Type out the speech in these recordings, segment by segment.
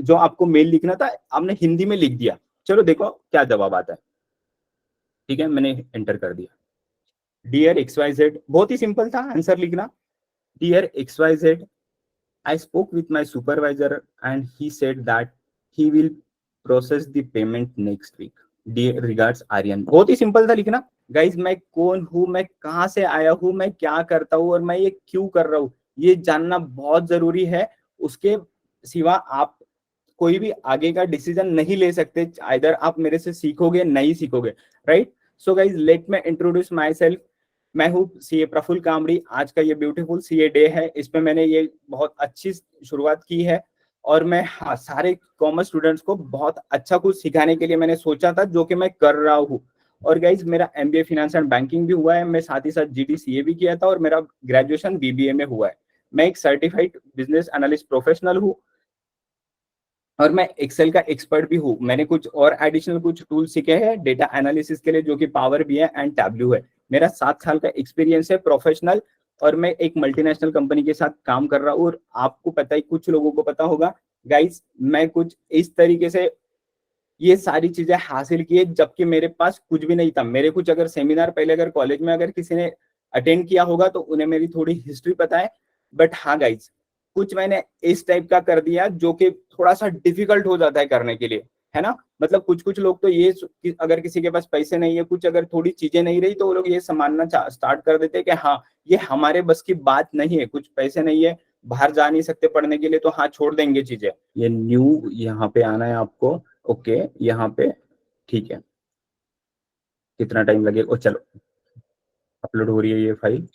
जो आपको मेल लिखना था आपने हिंदी में लिख दिया। चलो देखो क्या जवाब आता है। ठीक है, मैंने एंटर कर दिया। डियर XYZ, बहुत ही सिंपल था आंसर लिखना। Dear XYZ, I spoke with my supervisor and he said that he will process the payment next week. Dear regards Aryan. बहुत ही सिंपल था लिखना। गाइज मैं कौन हूँ, मैं कहाँ से आया हूँ, मैं क्या करता हूँ और मैं ये क्यों कर रहा हूँ, ये जानना बहुत जरूरी है। उसके सिवा आप कोई भी आगे का डिसीजन नहीं ले सकते। आइदर आप मेरे से सीखोगे नहीं सीखोगे, right. So guys let me introduce my self. मैं हूँ सीए प्रफुल्ल कामड़ी। आज का ये ब्यूटीफुल सीए डे है, इसमें मैंने ये बहुत अच्छी शुरुआत की है और मैं सारे कॉमर्स स्टूडेंट्स को बहुत अच्छा कुछ सिखाने के लिए मैंने सोचा था, जो कि मैं कर रहा हूँ। और गाइज मेरा MBA फाइनेंस एंड बैंकिंग भी हुआ है, मैं साथ ही साथ GD CA भी किया था और मेरा ग्रेजुएशन BBA में हुआ है। मैं एक सर्टिफाइड बिजनेस एनालिस्ट प्रोफेशनल हूँ और मैं एक्सेल का एक्सपर्ट भी हूँ। मैंने कुछ और एडिशनल कुछ टूल सीखे हैं डेटा एनालिसिस के लिए, जो कि पावर BI एंड टैब्लू है। मेरा 7 साल का एक्सपीरियंस है प्रोफेशनल और मैं एक मल्टीनेशनल कंपनी के साथ काम कर रहा हूँ। और आपको पता ही, कुछ लोगों को पता होगा गाइस, मैं कुछ इस तरीके से ये सारी चीजें हासिल की है जबकि मेरे पास कुछ भी नहीं था। मेरे कुछ अगर सेमिनार पहले अगर कॉलेज में अगर किसी ने अटेंड किया होगा तो उन्हें मेरी थोड़ी हिस्ट्री पता है। बट हाँ गाइज, कुछ मैंने इस टाइप का कर दिया जो कि थोड़ा सा डिफिकल्ट हो जाता है करने के लिए, है ना। मतलब कुछ कुछ लोग तो ये अगर किसी के पास पैसे नहीं है, कुछ अगर थोड़ी चीजें नहीं रही तो वो लोग ये समझना स्टार्ट कर देते हैं कि हाँ ये हमारे बस की बात नहीं है, कुछ पैसे नहीं है, बाहर जा नहीं सकते पढ़ने के लिए, तो हाँ छोड़ देंगे चीजें। ये न्यू यहाँ पे आना है आपको। ओके, यहाँ पे ठीक है, कितना टाइम लगेगा? चलो अपलोड हो रही है ये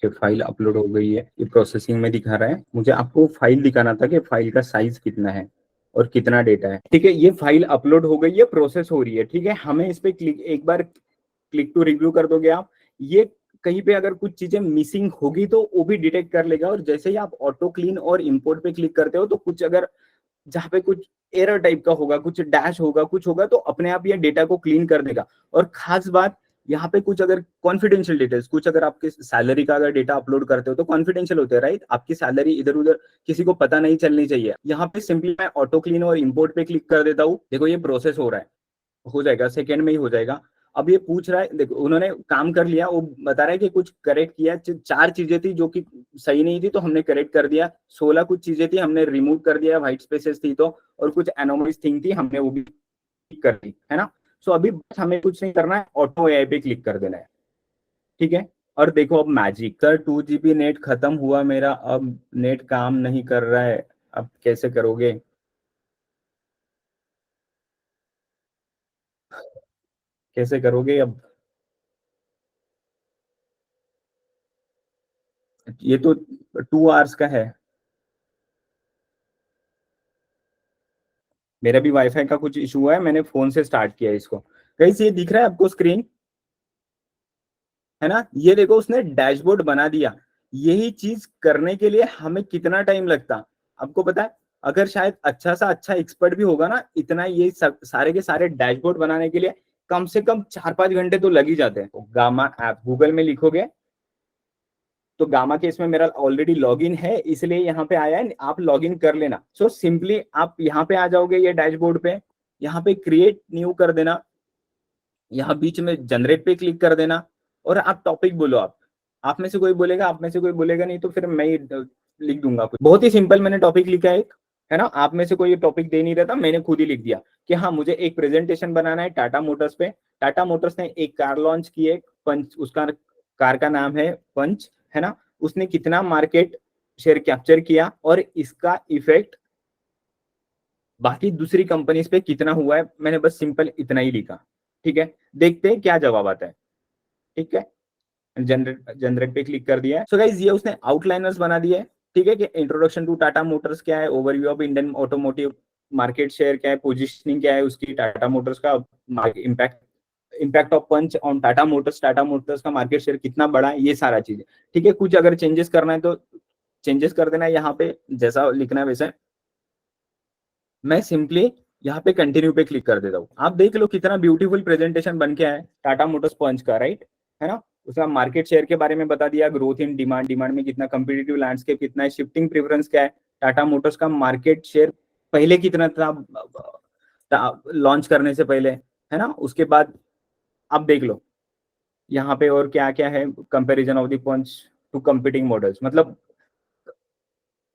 फाइल अपलोड हो गई है, ये प्रोसेसिंग में दिखा रहा है। मुझे आपको फाइल दिखाना था कि फाइल का साइज कितना है और कितना डेटा है। ठीक है, ये फाइल अपलोड हो गई है, प्रोसेस हो रही है। ठीक है, हमें इस पे क्लिक, एक बार क्लिक टू रिव्यू कर दोगे आप। ये कहीं पे अगर कुछ चीजें मिसिंग होगी तो वो भी डिटेक्ट कर लेगा। और जैसे ही आप ऑटो क्लीन और इंपोर्ट पे क्लिक करते हो तो कुछ अगर जहाँ पे कुछ एरर टाइप का होगा, कुछ डैश होगा, कुछ होगा, तो अपने आप ये डेटा को क्लीन कर देगा। और खास बात यहाँ पे कुछ अगर कॉन्फिडेंशियल डिटेल्स, कुछ अगर आपके सैलरी का अगर डेटा अपलोड करते हो तो कॉन्फिडेंशियल होते हैं, राइट। आपकी सैलरी इधर उधर किसी को पता नहीं चलनी चाहिए। यहाँ पे सिंपली मैं ऑटो क्लीन और इंपोर्ट पे क्लिक कर देता हूँ। देखो ये प्रोसेस हो रहा है, हो जाएगा, सेकेंड में ही हो जाएगा। अब ये पूछ रहा है, देखो उन्होंने काम कर लिया, वो बता रहा है कि कुछ करेक्ट किया। 4 चीजें थी जो कि सही नहीं थी तो हमने करेक्ट कर दिया। 16 कुछ चीजें थी हमने रिमूव कर दिया, व्हाइट स्पेसेस थी तो, और कुछ एनोमलीज थिंग थी हमने वो भी कर दी, है ना। सो अभी बस हमें कुछ नहीं करना है, ऑटो AI पे क्लिक कर देना है। ठीक है, और देखो अब मैजिक, सर 2 GB नेट खत्म हुआ मेरा, अब नेट काम नहीं कर रहा है, अब कैसे करोगे? कैसे करोगे अब? ये तो 2 आवर्स का है। मेरा भी वाईफाई का कुछ इशू है, मैंने फोन से स्टार्ट किया इसको। गाइस ये दिख रहा है आपको स्क्रीन, है ना। ये देखो उसने डैशबोर्ड बना दिया। यही चीज करने के लिए हमें कितना टाइम लगता, आपको पता है? अगर शायद अच्छा सा अच्छा एक्सपर्ट भी होगा ना, इतना ये सारे के सारे डैशबोर्ड बनाने के लिए कम से कम 4-5 घंटे तो लग ही जाते हैं। तो गामा ऐप गूगल में लिखोगे तो गामा के इसमें मेरा ऑलरेडी लॉगिन है, इसलिए यहाँ पे आया है, आप लॉगिन कर लेना। सो सिंपली आप यहाँ पे आ जाओगे, ये डैशबोर्ड पे, यहाँ पे क्रिएट न्यू कर देना, यहाँ बीच में जनरेट पे क्लिक कर देना और आप टॉपिक बोलो। आप में से कोई बोलेगा, आप में से कोई बोलेगा नहीं तो फिर मैं ही लिख दूंगा कुछ। बहुत ही सिंपल मैंने टॉपिक लिखा है एक, है ना। आप में से कोई टॉपिक दे नहीं रहा था, मैंने खुद ही लिख दिया कि हाँ मुझे एक प्रेजेंटेशन बनाना है टाटा मोटर्स पे। टाटा मोटर्स ने एक कार लॉन्च की है, पंच, उसका कार का नाम है पंच, है ना। उसने कितना मार्केट शेयर कैप्चर किया और इसका इफेक्ट बाकी दूसरी कंपनीज पे कितना हुआ है, मैंने बस सिंपल इतना ही लिखा। ठीक है, देखते हैं क्या जवाब आता है। ठीक है, जनरेट जनरेट पे क्लिक कर दिया है। सो गाइस ये उसने आउटलाइनर्स बना दिया है। ठीक है, कि इंट्रोडक्शन टू टाटा मोटर्स क्या है, overview of Indian automotive market share क्या है, पोजीशनिंग क्या है उसकी, टाटा मोटर्स का impact, impact of Punch on Tata Motors का मार्केट शेयर कितना बड़ा है, ये सारा चीजें। ठीक है, कुछ अगर चेंजेस करना है तो चेंजेस कर देना है, यहाँ पे जैसा लिखना है वैसे। मैं सिंपली यहाँ पे कंटिन्यू पे क्लिक कर देता हूँ। आप देख लो कितना ब्यूटीफुल प्रेजेंटेशन बन के आया है टाटा मोटर्स पंच का, राइट, है ना। उसका मार्केट शेयर के बारे में बता दिया, ग्रोथ इन डिमांड, डिमांड में कितना, कंपीटिटिव लैंडस्केप कितना है, शिफ्टिंग प्रेफरेंस क्या है, टाटा मोटर्स का मार्केट शेयर पहले कितना था लॉन्च करने से पहले, है ना। उसके बाद आप देख लो यहाँ पे और क्या क्या है, comparison of the Punch to competing models, मतलब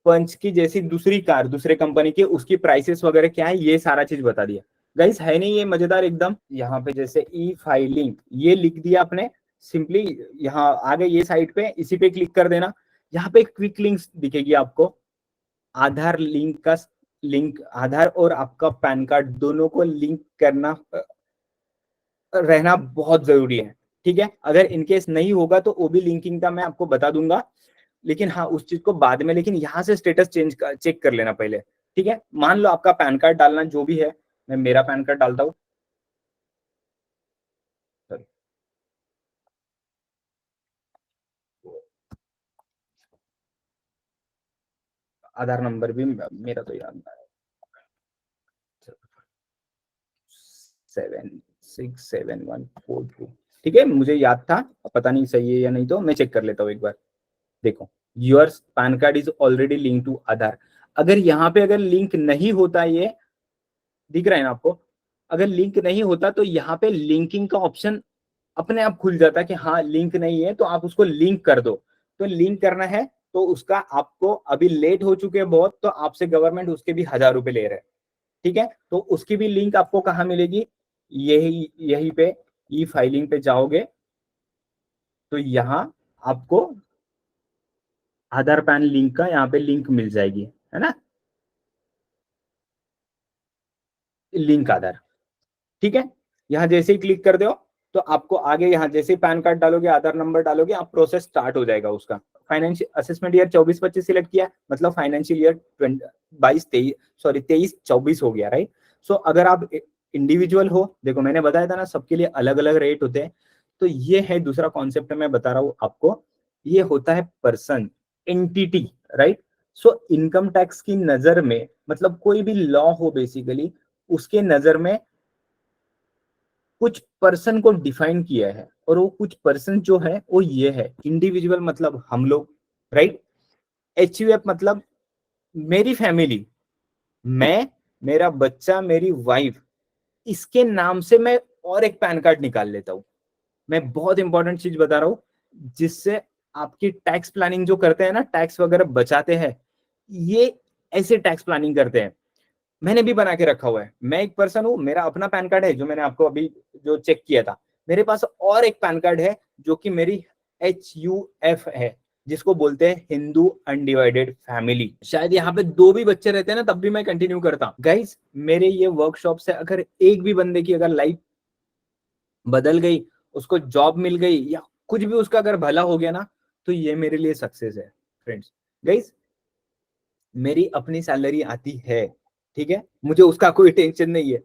पंच की जैसी दूसरी कार दूसरे कंपनी की, उसकी प्राइसेस वगैरह क्या है, ये सारा चीज बता दिया गाइस। है नहीं ये मजेदार एकदम। यहाँ पे जैसे ई फाइलिंग ये लिख दिया आपने सिंपली, यहाँ आ गए ये साइट पे, इसी पे क्लिक कर देना। यहाँ पे क्विक लिंक्स दिखेगी आपको, आधार लिंक का लिंक, आधार और आपका पैन कार्ड दोनों को लिंक करना रहना बहुत जरूरी है, ठीक है। अगर इनकेस नहीं होगा तो ओबी लिंकिंग का मैं आपको बता दूंगा, लेकिन हाँ उस चीज को बाद में, लेकिन यहाँ से स्टेटस चेक कर लेना पहले, ठीक है। मान लो आपका पैन कार्ड डालना जो भी है, मैं मेरा पैन कार्ड डालता हूँ, आधार नंबर भी मेरा तो याद है, 767142, ठीक है मुझे याद था, पता नहीं सही है या नहीं, तो मैं चेक कर लेता हूँ एक बार। देखो your PAN card is already link to Aadhaar. अगर यहाँ पे अगर लिंक नहीं होता, ये दिख रहा है ना आपको, अगर लिंक नहीं होता तो यहाँ पे लिंकिंग का ऑप्शन अपने आप खुल जाता है कि हाँ लिंक नहीं है तो आप उसको लिंक कर दो। तो लिंक करना है तो उसका आपको अभी लेट हो चुके हैं बहुत, तो आपसे गवर्नमेंट उसके भी 1000 रुपए ले रहे हैं, ठीक है। तो उसकी भी लिंक आपको कहाँ मिलेगी, यही यही पे ई फाइलिंग पे जाओगे तो यहाँ आपको आधार पैन लिंक का यहाँ पे लिंक मिल जाएगी, है ना, लिंक आधार, ठीक है। यहाँ जैसे ही क्लिक कर दो तो आपको आगे यहाँ जैसे ही पैन कार्ड डालोगे आधार नंबर डालोगे, आप प्रोसेस स्टार्ट हो जाएगा उसका। फाइनेंशियल असेसमेंट ईयर 24-25 सिलेक्ट किया, मतलब फाइनेंशियल ईयर 22-23 सॉरी 23-24 हो गया, राइट। सो अगर आप इंडिविजुअल हो, देखो मैंने बताया था ना सबके लिए अलग अलग रेट होते हैं, तो ये है दूसरा कॉन्सेप्ट मैं बता रहा हूँ आपको, ये होता है person, entity, right. So income tax की नजर में, मतलब कोई भी लॉ हो बेसिकली, उसके नजर में कुछ पर्सन को डिफाइन किया है, और वो कुछ पर्सन जो है वो ये है, इंडिविजुअल मतलब हम लोग, राइट। एचयूएफ मतलब मेरी फैमिली, मैं, मेरा बच्चा, मेरी वाइफ, इसके नाम से मैं और एक पैन कार्ड निकाल लेता हूं। मैं बहुत इंपॉर्टेंट चीज बता रहा हूं, जिससे आपकी टैक्स प्लानिंग जो करते हैं ना, टैक्स वगैरह बचाते हैं, ये ऐसे टैक्स प्लानिंग करते हैं। मैंने भी बना के रखा हुआ है, मैं एक पर्सन हूँ, मेरा अपना पैन कार्ड है जो मैंने आपको अभी जो चेक किया था, मेरे पास और एक पैन कार्ड है जो कि मेरी HUF है, जिसको बोलते हैं हिंदू अनडिवाइडेड फैमिली। शायद यहाँ पे दो भी बच्चे रहते हैं ना, तब भी मैं कंटिन्यू करता हूँ गाइस। मेरे ये वर्कशॉप से अगर एक भी बंदे की अगर लाइफ बदल गई, उसको जॉब मिल गई, या कुछ भी उसका अगर भला हो गया ना, तो ये मेरे लिए सक्सेस है फ्रेंड्स। गाइस मेरी अपनी सैलरी आती है, ठीक है, मुझे उसका कोई टेंशन नहीं है,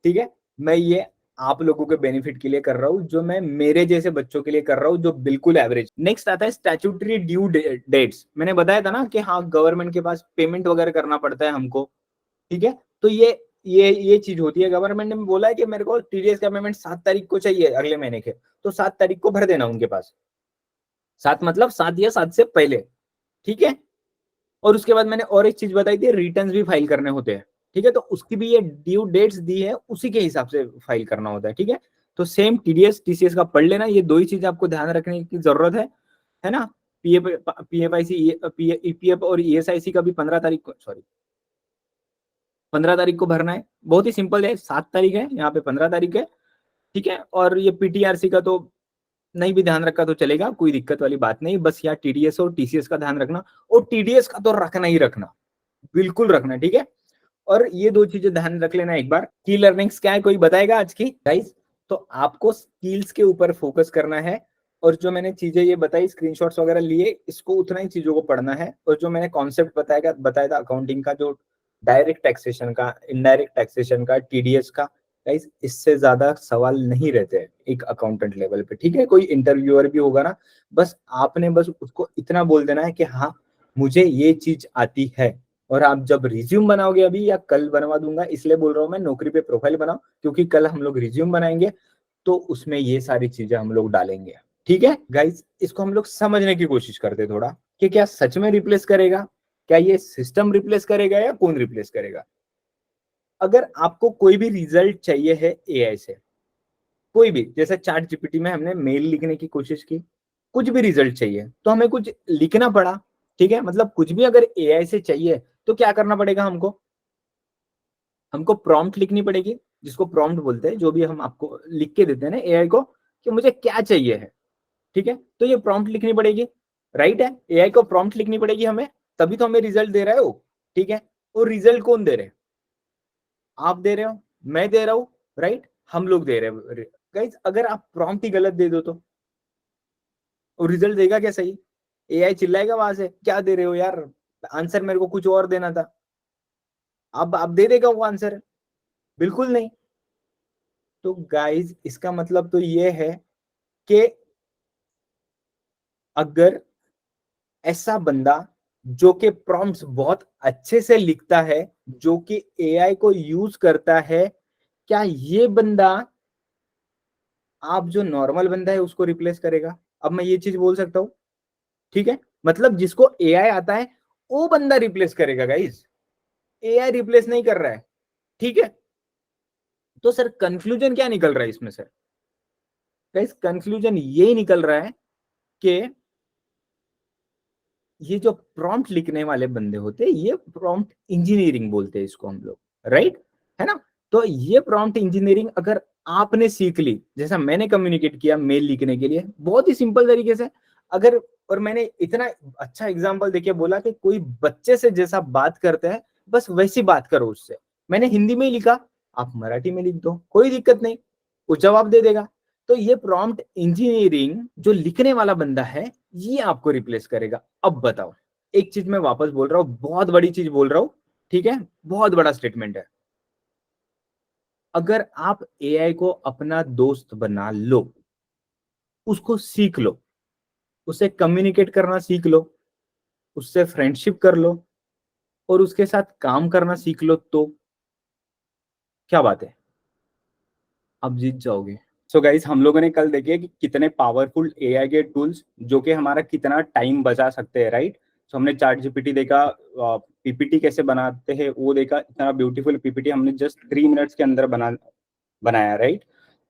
ठीक है। मैं ये आप लोगों के बेनिफिट के लिए कर रहा हूँ, जो मैं मेरे जैसे बच्चों के लिए कर रहा हूँ जो बिल्कुल एवरेज। नेक्स्ट आता है स्टैट्यूटरी ड्यू डेट्स, मैंने बताया था ना कि हाँ गवर्नमेंट के पास पेमेंट वगैरह करना पड़ता है हमको, ठीक है। तो ये चीज होती है, गवर्नमेंट ने बोला है कि मेरे को टीडीएस का पेमेंट 7 तारीख को चाहिए अगले महीने के, तो 7 तारीख को भर देना उनके पास, 7 मतलब 7 या 7 से पहले, ठीक है। और उसके बाद मैंने और एक चीज बताई थी, रिटर्न्स भी फाइल करने होते हैं, ठीक है। तो उसकी भी ये ड्यू डेट्स दी है, उसी के हिसाब से फाइल करना होता है, ठीक है। तो सेम टीडीएस टीसीएस का पढ़ लेना, ये दो ही चीज आपको ध्यान रखने की जरूरत है ना। पीएफ पीएफआईसी ईपीएफ और ईएसआईसी का भी 15 तारीख को, सॉरी 15 तारीख को भरना है, बहुत ही सिंपल है, 7 तारीख है यहाँ पे, 15 तारीख है, ठीक है। और ये पीटीआरसी का तो नहीं भी ध्यान रखा तो चलेगा, कोई दिक्कत वाली बात नहीं, बस यहाँ टीडीएस और टीसीएस का ध्यान रखना, और टीडीएस का तो रखना ही रखना, बिल्कुल रखना, ठीक है। और ये दो चीजें ध्यान रख लेना एक बार। की लर्निंग्स क्या है, कोई बताएगा आज की गाइस? तो आपको स्किल्स के ऊपर फोकस करना है, और जो मैंने चीजें ये बताई स्क्रीनशॉट्स वगैरह लिए, इसको उतना ही चीजों को पढ़ना है, और जो मैंने कॉन्सेप्ट बताया था अकाउंटिंग का, जो डायरेक्ट टैक्सेशन का, इनडायरेक्ट टैक्सेशन का, टीडीएस का, गाइस इससे ज्यादा सवाल नहीं रहते हैं एक अकाउंटेंट लेवल पे, ठीक है। कोई इंटरव्यूअर भी होगा ना, बस आपने बस उसको इतना बोल देना है कि हाँ मुझे ये चीज आती है, और आप जब रिज्यूम बनाओगे, अभी या कल बनवा दूंगा, इसलिए बोल रहा हूँ मैं नौकरी पे प्रोफाइल बनाओ, क्योंकि कल हम लोग रिज्यूम बनाएंगे तो उसमें ये सारी चीजें हम लोग डालेंगे, ठीक है गाइस। इसको हम लोग समझने की कोशिश करते हैं थोड़ा, कि क्या सच में रिप्लेस करेगा, क्या ये सिस्टम रिप्लेस करेगा या कौन रिप्लेस करेगा। अगर आपको कोई भी रिजल्ट चाहिए है एआई से, कोई भी, जैसे चैट जीपीटी में हमने मेल लिखने की कोशिश की, कुछ भी रिजल्ट चाहिए तो हमें कुछ लिखना पड़ा, ठीक है, मतलब कुछ भी अगर एआई से चाहिए तो क्या करना पड़ेगा हमको, हमको प्रॉम्प्ट लिखनी पड़ेगी, जिसको प्रॉम्प्ट बोलते हैं, जो भी हम आपको लिख के देते हैं ना एआई को कि मुझे क्या चाहिए है, ठीक है, तो ये प्रॉम्प्ट लिखनी पड़ेगी, राइट है, एआई को प्रॉम्प्ट लिखनी पड़ेगी हमें, तभी तो हमें रिजल्ट दे रहा है वो, ठीक है। और रिजल्ट कौन दे रहे हैं, आप दे रहे हो, मैं दे रहा हूं, राइट, हम लोग दे रहे हैं गाइस। अगर आप प्रॉम्प्ट ही गलत दे दो तो और रिजल्ट देगा क्या सही, एआई चिल्लाएगा वहां से क्या दे रहे हो यार, आंसर मेरे को कुछ और देना था, अब आप दे देगा वो आंसर, बिल्कुल नहीं। तो गाइस इसका मतलब तो ये है कि अगर ऐसा बंदा जो कि प्रॉम्प्ट्स बहुत अच्छे से लिखता है, जो कि एआई को यूज करता है, क्या ये बंदा, आप जो नॉर्मल बंदा है उसको रिप्लेस करेगा, अब मैं ये चीज बोल सकता हूं, ठीक है, मतलब जिसको एआई आता है वो बंदा रिप्लेस करेगा गाइस, एआई रिप्लेस नहीं कर रहा है, ठीक है। तो सर कंक्लूजन क्या निकल रहा है इसमें से, गाइस कंक्लूजन यही निकल रहा है कि ये जो प्रॉम्प्ट लिखने वाले बंदे होते हैं ये प्रॉम्प्ट इंजीनियरिंग बोलते हैं इसको हम लोग, राइट, है ना। तो ये प्रॉम्प्ट इंजीनियरिंग अगर आपने सीख ली, जैसा मैंने कम्युनिकेट किया मेल लिखने के लिए बहुत ही सिंपल तरीके से, अगर, और मैंने इतना अच्छा एग्जांपल देके बोला कि कोई बच्चे से जैसा बात करते हैं बस वैसी बात करो उससे, मैंने हिंदी में ही लिखा, आप मराठी में लिख दो, कोई दिक्कत नहीं, वो जवाब दे देगा। तो ये प्रॉम्प्ट इंजीनियरिंग जो लिखने वाला बंदा है ये आपको रिप्लेस करेगा। अब बताओ, एक चीज मैं वापस बोल रहा हूं, बहुत बड़ी चीज बोल रहा हूं, ठीक है, बहुत बड़ा स्टेटमेंट है, अगर आप एआई को अपना दोस्त बना लो, उसको सीख लो, उससे कम्युनिकेट करना सीख लो, उससे फ्रेंडशिप कर लो और उसके साथ काम करना सीख लो, तो क्या बात है, आप जीत जाओगे। सो गाइस हम लोगों ने कल देखे कि कितने पावरफुल एआई के टूल्स जो कि हमारा कितना टाइम बचा सकते हैं, राइट। सो हमने चैट जीपीटी देखा, पीपीटी कैसे बनाते हैं वो देखा, इतना ब्यूटीफुल पीपीटी हमने जस्ट 3 मिनट्स के अंदर बनाया, राइट।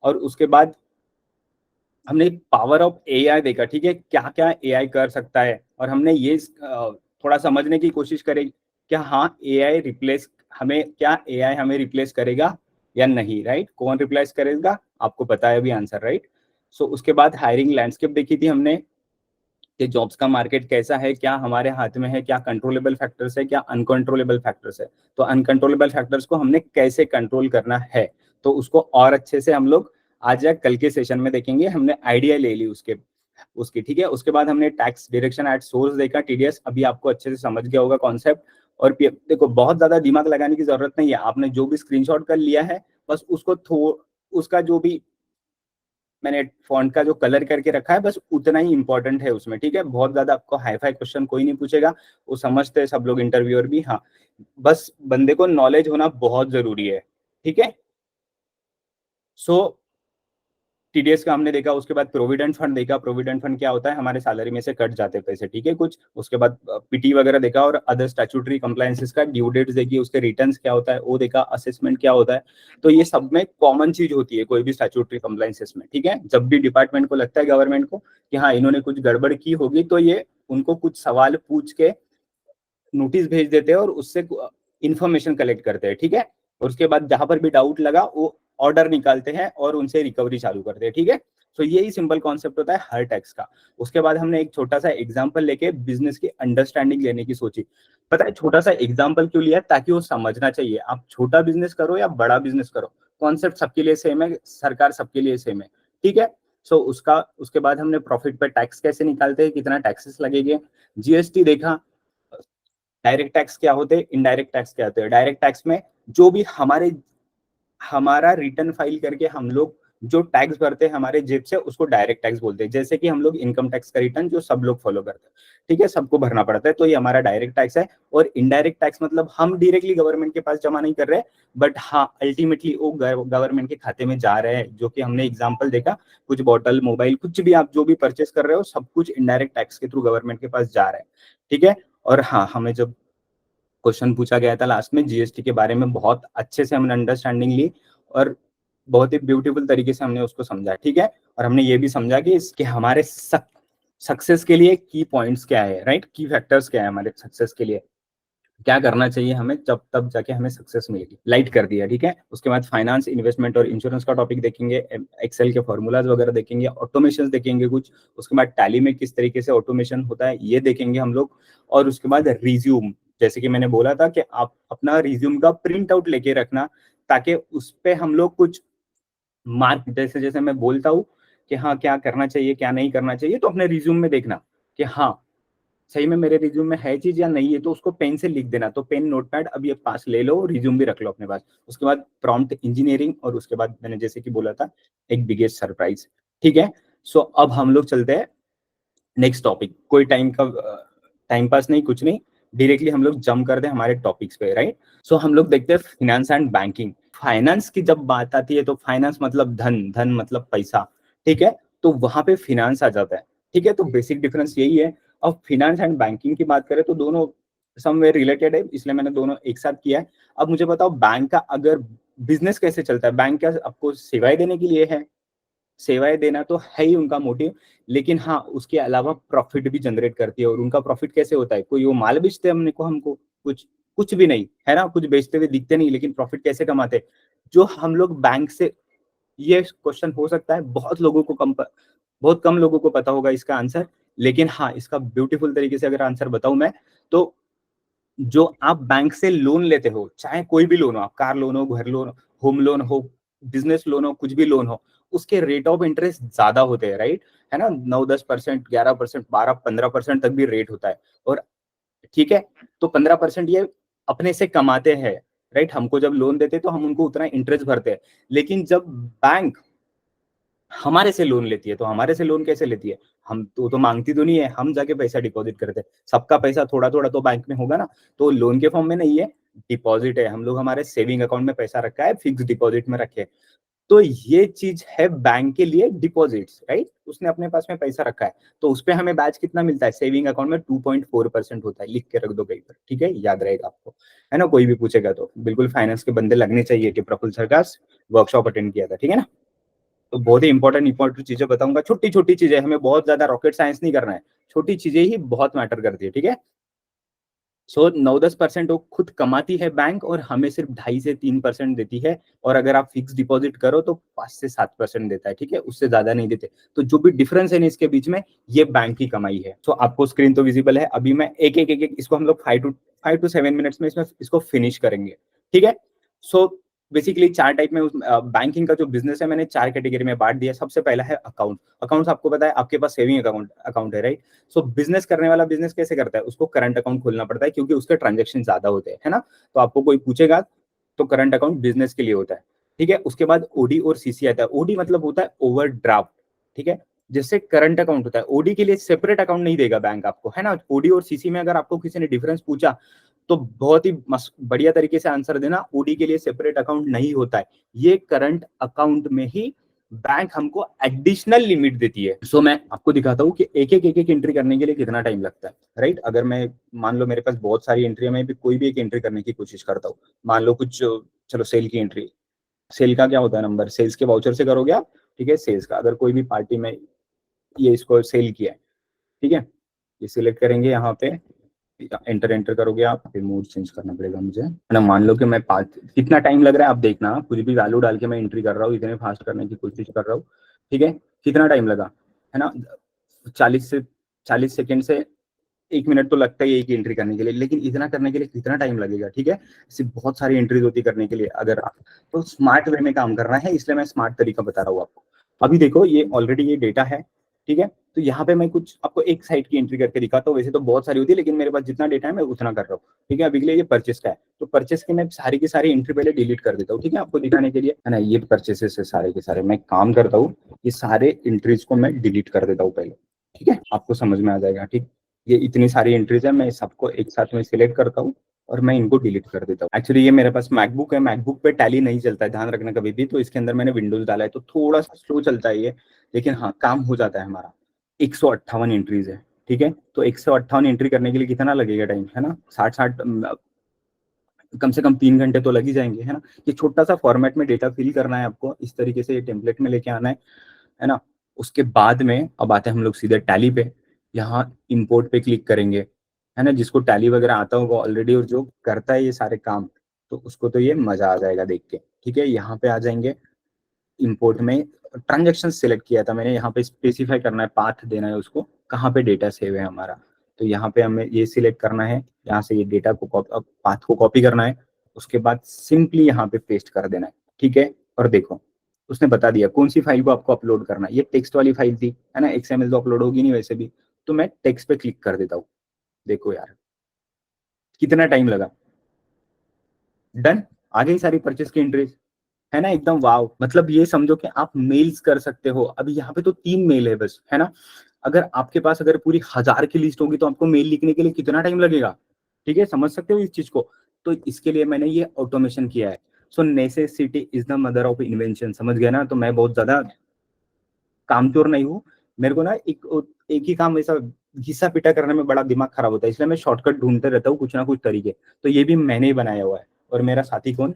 और उसके बाद हमने पावर ऑफ एआई देखा, ठीक है, क्या क्या एआई कर सकता है, और हमने ये थोड़ा समझने की कोशिश करें क्या हाँ एआई रिप्लेस, हमें क्या एआई हमें रिप्लेस करेगा या नहीं, राइट, कौन रिप्लेस करेगा आपको पता है अभी आंसर, राइट। सो उसके बाद हायरिंग लैंडस्केप देखी थी हमने कि जॉब्स का मार्केट कैसा है, क्या हमारे हाथ में है, क्या कंट्रोलेबल फैक्टर्स है, क्या अनकंट्रोलेबल फैक्टर्स है, तो अनकंट्रोलेबल फैक्टर्स को हमने कैसे कंट्रोल करना है, तो उसको और अच्छे से हम लोग आज या कल के सेशन में देखेंगे, हमने आइडिया ले ली उसके उसकी, ठीक है। उसके बाद हमने टैक्स डिडक्शन एट सोर्स देखा, टीडीएस, अभी आपको अच्छे से समझ गया होगा कॉन्सेप्ट। और देखो बहुत ज्यादा दिमाग लगाने की जरूरत नहीं है, आपने जो भी स्क्रीनशॉट कर लिया है बस उसको उसका जो भी मैंने फॉन्ट का जो कलर करके रखा है बस उतना ही इंपॉर्टेंट है उसमें, ठीक है, बहुत ज्यादा आपको हाई फाई क्वेश्चन कोई नहीं पूछेगा, वो समझते हैं सब लोग, इंटरव्यूअर भी, हाँ, बस बंदे को नॉलेज होना बहुत जरूरी है, ठीक है। सो टीडीएस का हमने देखा, उसके बाद प्रोविडेंट फंड देखा, प्रोविडेंट फंड क्या होता है, हमारे सैलरी में से कट जाते पैसे, ठीक है कुछ, उसके बाद पीटी वगैरह देखा, और अदर स्टैट्यूटरी कंप्लायंसेस का ड्यू डेट्स देखी, उसके रिटर्न्स क्या होता है वो देखा, असेसमेंट क्या होता है, तो ये सब में कॉमन चीज होती है कोई भी स्टैट्यूटरी कंप्लायंसेस में, ठीक है, जब भी डिपार्टमेंट को लगता है गवर्नमेंट को कि हाँ इन्होंने कुछ गड़बड़ की होगी तो ये उनको कुछ सवाल पूछ के नोटिस भेज देते हैं और उससे इंफॉर्मेशन कलेक्ट करते हैं, ठीक है, और उसके बाद जहां पर भी डाउट लगा वो ऑर्डर निकालते हैं और उनसे रिकवरी चालू करते हैं, ठीक है। तो यही सिंपल कॉन्सेप्ट होता है हर टैक्स का। उसके बाद हमने एक छोटा सा एग्जांपल लेके बिजनेस की अंडरस्टैंडिंग लेने की सोची, पता है छोटा सा एग्जांपल क्यों लिया, ताकि वो समझना चाहिए, आप छोटा बिजनेस करो या बड़ा बिजनेस करो, कॉन्सेप्ट सबके लिए सेम है, सरकार सबके लिए सेम है, ठीक है। सो उसका उसके बाद हमने प्रॉफिट पे टैक्स कैसे निकालते हैं, कितना टैक्सेस लगेंगे, जीएसटी देखा, डायरेक्ट टैक्स क्या होते हैं, इनडायरेक्ट टैक्स क्या होते हैं, डायरेक्ट टैक्स में जो भी हमारा रिटर्न फाइल करके हम लोग जो टैक्स भरते हैं हमारे जेब से उसको डायरेक्ट टैक्स बोलते हैं, जैसे कि हम लोग इनकम टैक्स का रिटर्न जो सब लोग फॉलो करते हैं, ठीक है, सबको भरना पड़ता है, तो ये हमारा डायरेक्ट टैक्स है। और इनडायरेक्ट टैक्स मतलब हम डायरेक्टली गवर्नमेंट के पास जमा नहीं कर रहे, बट हाँ अल्टीमेटली वो गवर्नमेंट के खाते में जा रहे हैं, जो कि हमने एग्जाम्पल देखा, कुछ बॉटल मोबाइल कुछ भी आप जो भी परचेस कर रहे हो सब कुछ इनडायरेक्ट टैक्स के थ्रू गवर्नमेंट के पास जा रहा है, ठीक है। और हाँ हमें जब क्वेश्चन पूछा गया था लास्ट में जीएसटी के बारे में, बहुत अच्छे से हमने अंडरस्टैंडिंग ली और बहुत ही ब्यूटीफुल तरीके से हमने उसको समझा, ठीक है। और हमने ये भी समझा कि इसके हमारे सक्सेस के लिए की पॉइंट्स क्या है, राइट, की फैक्टर्स क्या है हमारे सक्सेस के लिए, क्या करना चाहिए हमें, जब तब जाके हमें सक्सेस मिलेगी। लाइट कर दिया, ठीक है। उसके बाद फाइनेंस, इन्वेस्टमेंट और इंश्योरेंस का टॉपिक देखेंगे, एक्सेल के फॉर्मूलाज वगैरह देखेंगे, ऑटोमेशन देखेंगे कुछ, उसके बाद टैली में किस तरीके से ऑटोमेशन होता है ये देखेंगे हम लोग। और उसके बाद रिज्यूम, जैसे कि मैंने बोला था कि आप अपना रिज्यूम का प्रिंट आउट लेके रखना, ताकि उस पर हम लोग कुछ मार्क, जैसे जैसे मैं बोलता हूँ कि हाँ क्या करना चाहिए क्या नहीं करना चाहिए, तो अपने रिज्यूम में देखना कि हाँ सही में मेरे रिज्यूम में है चीज या नहीं है, तो उसको पेन से लिख देना। तो पेन नोटपैड अब ये पास ले लो, रिज्यूम भी रख लो अपने पास। उसके बाद प्रॉम्प्ट इंजीनियरिंग, और उसके बाद मैंने जैसे कि बोला था एक बिगेस्ट सरप्राइज, ठीक है। सो अब हम लोग चलते हैं नेक्स्ट टॉपिक, कोई टाइम पास नहीं, कुछ नहीं, डायरेक्टली हम लोग जंप करते हैं हमारे टॉपिक्स पे, राइट। सो हम लोग देखते हैं फाइनेंस एंड बैंकिंग। फाइनेंस की जब बात आती है तो फाइनेंस मतलब धन, धन मतलब पैसा, ठीक है। तो वहां पे फिनेंस आ जाता है, ठीक है। तो बेसिक डिफरेंस यही है। अब फिनेंस एंड बैंकिंग की बात करें तो दोनों समवेयर रिलेटेड है, इसलिए मैंने दोनों एक साथ किया है। अब मुझे बताओ बैंक का अगर बिजनेस कैसे चलता है, बैंक क्या आपको सेवाएं देने के लिए है, सेवाएं देना तो है ही उनका मोटिव, लेकिन हाँ उसके अलावा प्रॉफिट भी जनरेट करती है। और उनका प्रॉफिट कैसे होता है, कोई वो माल बेचते हैं हमको कुछ, कुछ भी नहीं है ना, कुछ बेचते हुए दिखते नहीं, लेकिन प्रॉफिट कैसे कमाते हैं, जो हम लोग बैंक से, ये क्वेश्चन हो सकता है बहुत लोगों को बहुत कम लोगों को पता होगा इसका आंसर, लेकिन हाँ इसका ब्यूटीफुल तरीके से अगर आंसर बताऊं मैं, तो जो आप बैंक से लोन लेते हो, चाहे कोई भी लोन हो, आप कार लोन हो, घर लोन, होम लोन हो, बिजनेस लोन हो, कुछ भी लोन हो, उसके रेट ऑफ इंटरेस्ट ज्यादा होते हैं, राइट, है ना। 9-10%, 11%, 12-15% तक भी रेट होता है। और ठीक है, तो 15% ये अपने से कमाते हैं, राइट। हमको जब लोन देते तो हम उनको उतना इंटरेस्ट भरते हैं। लेकिन जब बैंक हमारे से लोन लेती है, तो हमारे से लोन कैसे लेती है, हम तो मांगती तो नहीं है, हम जाके पैसा डिपॉजिट करते हैं। सबका पैसा थोड़ा थोड़ा तो बैंक में होगा ना, तो लोन के फॉर्म में नहीं है, डिपॉजिट है। हम लोग हमारे सेविंग अकाउंट में पैसा रखा है, फिक्स डिपॉजिट में रखे। तो ये चीज है बैंक के लिए डिपॉजिट्स, राइट, उसने अपने पास में पैसा रखा है, तो उस पर हमें ब्याज कितना मिलता है, सेविंग अकाउंट में 2.4% होता है, लिख के रख दो कहीं पर, ठीक है, याद रहेगा आपको, है ना। कोई भी पूछेगा तो बिल्कुल फाइनेंस के बंदे लगने चाहिए कि प्रफुल्ल सर का वर्कशॉप अटेंड किया था, ठीक है ना। तो बहुत ही इंपॉर्टेंट चीजें बताऊंगा, छोटी छोटी चीजें, हमें बहुत ज्यादा रॉकेट साइंस नहीं करना है, छोटी चीजें ही बहुत मैटर करती है, ठीक है। सो 9-10% वो खुद कमाती है बैंक, और हमें सिर्फ 2.5 से 3% देती है। और अगर आप फिक्स डिपॉजिट करो तो 5 से 7% देता है, ठीक है, उससे ज्यादा नहीं देते। तो जो भी डिफरेंस है ना इसके बीच में, ये बैंक की कमाई है। सो आपको स्क्रीन तो विजिबल है, अभी मैं एक इसको हम लोग 5 to 7 मिनट्स में इसको फिनिश करेंगे, ठीक है। सो बेसिकली 4 टाइप में बैंकिंग का जो बिजनेस है मैंने 4 कैटेगरी में बांट दिया। सबसे पहला है अकाउंट। अकाउंट्स आपको पता है, आपके पास सेविंग अकाउंट अकाउंट है, राइट। सो बिजनेस करने वाला बिजनेस कैसे करता है, उसको करंट अकाउंट खोलना पड़ता है, क्योंकि उसके ट्रांजेक्शन ज्यादा होते हैं, है ना। तो आपको कोई पूछेगा तो करंट अकाउंट बिजनेस के लिए होता है, ठीक है। उसके बाद ओडी और सीसी आता है। ओडी मतलब होता है ओवरड्राफ्ट, ठीक है। जैसे करंट अकाउंट होता है, ओडी के लिए सेपरेट अकाउंट नहीं देगा बैंक आपको, है ना। ओडी और सीसी में अगर आपको किसी ने डिफरेंस पूछा तो बहुत ही बढ़िया तरीके से आंसर देना, ओडी के लिए सेपरेट अकाउंट नहीं होता है, ये करंट अकाउंट में ही बैंक हमको एडिशनल लिमिट देती है। सो मैं आपको दिखाता हूँ कि एक एक एंट्री करने के लिए कितना टाइम लगता है, राइट। अगर मैं मान लो मेरे पास बहुत सारी एंट्री है, मैं भी कोई भी एक एंट्री करने की कोशिश करता हूँ। मान लो कुछ, चलो सेल की एंट्री, सेल का क्या होता है नंबर, सेल्स के वाउचर से करोगे आप, ठीक है। सेल्स का अगर कोई भी पार्टी में ये इसको सेल किया है, ठीक है, ये सिलेक्ट करेंगे यहाँ पे, एंटर करोगे आप, फिर मोड चेंज करना पड़ेगा मुझे, है ना। मान लो कि मैं 5, कितना टाइम लग रहा है आप देखना, कुछ भी वैल्यू डाल के मैं एंट्री कर रहा हूँ, इतने फास्ट करने की कोशिश कर रहा हूँ, ठीक है। कितना टाइम लगा, है ना, 40 सेकंड से 1 मिनट तो लगता ही है एक एंट्री करने के लिए, लेकिन इतना करने के लिए कितना टाइम लगेगा, ठीक है। इससे बहुत सारी एंट्रीज होती करने के लिए, अगर आप तो स्मार्ट वे में काम करना है, इसलिए मैं स्मार्ट तरीका बता रहा हूँ आपको। अभी देखो ये ऑलरेडी ये डेटा है, ठीक है। तो यहाँ पे मैं कुछ आपको एक साइड की एंट्री करके दिखाता हूँ, वैसे तो बहुत सारी होती है, लेकिन मेरे पास जितना डेटा है मैं उतना कर रहा हूँ, ठीक है। अभी के लिए ये परचेस का है, तो परचेस की मैं सारी की सारी एंट्री पहले डिलीट कर देता हूँ, ठीक है, आपको दिखाने के लिए, है ना। ये परचेसेस है सारे के सारे, मैं काम करता हूँ, ये सारे एंट्रीज को मैं डिलीट कर देता हूँ पहले, ठीक है, आपको समझ में आ जाएगा, ठीक। ये इतनी सारी एंट्रीज है, मैं सबको एक साथ में सिलेक्ट करता हूँ और मैं इनको डिलीट कर देता हूँ। एक्चुअली ये मेरे पास मैकबुक है, मैकबुक पे टैली नहीं चलता है, ध्यान रखना कभी भी, तो इसके अंदर मैंने विंडोज डाला है, तो थोड़ा सा स्लो चलता है ये, लेकिन हाँ काम हो जाता है हमारा। 158 एंट्रीज है, ठीक है। तो 158 एंट्री करने के लिए कितना लगेगा टाइम, है ना, 60 कम से कम 3 घंटे तो लग ही जाएंगे, है ना। ये छोटा सा फॉर्मेट में डेटा फिल करना है आपको, इस तरीके से ये टेम्पलेट में लेके आना है ना। उसके बाद में अब आते हैं हम लोग सीधे टैली पे। यहाँ इंपोर्ट पे क्लिक करेंगे, है ना। जिसको टैली वगैरह आता होगा ऑलरेडी और जो करता है ये सारे काम, तो उसको तो ये मजा आ जाएगा देख के। ठीक है, यहाँ पे आ जाएंगे, इंपोर्ट में ट्रांजेक्शन सिलेक्ट किया था मैंने, यहाँ पे स्पेसिफाई करना है, पाथ देना है उसको, कहाँ पे डेटा सेव है हमारा। तो यहाँ पे हमें ये सिलेक्ट करना है, यहाँ से ये डेटा को पाथ को कॉपी करना है, उसके बाद सिंपली यहाँ पे पेस्ट कर देना है। ठीक है, और देखो उसने बता दिया कौन सी फाइल को आपको अपलोड करना है। ये टेक्स्ट वाली फाइल थी, है ना, XML तो अपलोड होगी नहीं वैसे भी, तो मैं टेक्स्ट पे क्लिक कर देता हूँ। देखो यार कितना टाइम लगा, डन, आ गई सारी परचेस की एंट्रीज, है ना, एकदम वाव। मतलब ये समझो कि आप मेल्स कर सकते हो। अभी यहाँ पे तो 3 मेल है बस, है ना। अगर आपके पास अगर पूरी 1000 की लिस्ट होगी तो आपको मेल लिखने के लिए कितना टाइम लगेगा। ठीक है, समझ सकते हो इस चीज को। तो इसके लिए मैंने ये ऑटोमेशन किया है। So necessity is the mother of invention, समझ गया ना। तो मैं बहुत ज्यादा कामचोर नहीं हूँ। मेरे को ना एक ही काम ऐसा घिसा पिटा करने में बड़ा दिमाग खराब होता है, इसलिए मैं शॉर्टकट ढूंढते रहता हूँ कुछ ना कुछ तरीके। तो ये भी मैंने ही बनाया हुआ है, और मेरा साथी कौन